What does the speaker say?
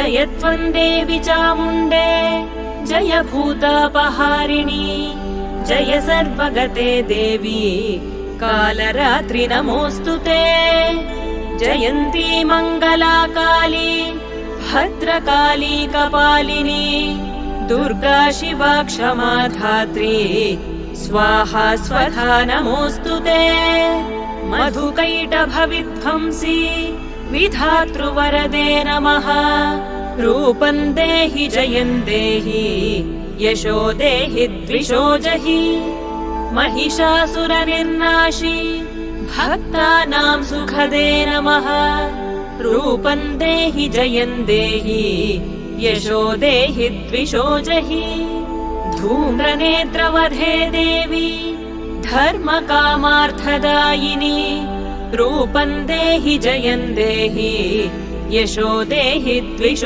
जय त्वं देवि चामुण्डे जय भूतापहारिणी जय सर्वगते देवी कालरात्रि नमोऽस्तु ते जयन्ती मङ्गला काली भद्रकाली कपालिनी दुर्गा शिवा क्षमा धात्री स्वाहा स्वधा नमोऽस्तु ते मधुकैटभविध्वंसी विधातृवरदे नमः रूपं देहि जयं देहि यशो देहि द्विषो जहि महिषासुरनिर्नाशी भक्तानां सुखदे नमः रूपं देहि जयं देहि यशो देहि द्विषो जहि धूम्रनेत्रवधे देवी धर्मकामार्थदायिनी रूपं देहि जयं देहि यशो देहि द्विषो